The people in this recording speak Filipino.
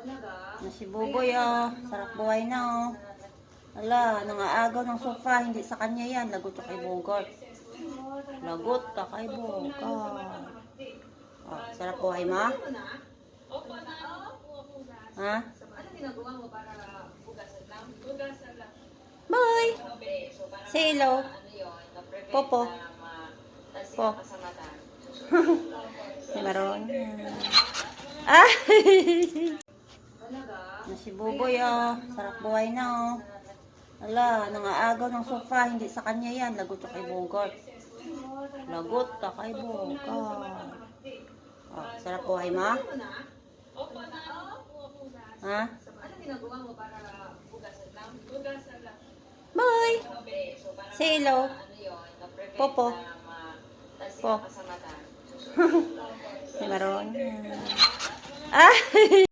Na si Buboy, oh. Sarap buhay na, oh. Ala, nangaagaw ng sofa. Hindi sa kanya yan. Lagot ka kay Bogart. Lagot ka kay Bogart. Oh, sarap buhay mo? Ha? Bye! Say hello. Popo. Po. Si Maron. Ah! Na si Buboy, oh. Sarap buhay na, oh. Ala, nangaagaw ng sofa. Hindi sa kanya yan. Lagot ka kay Bogart. Lagot ka kay Bogart. Oh, sarap buhay mo? Ha? Bye! Say hello. Popo. Po. Si Maron. Ah!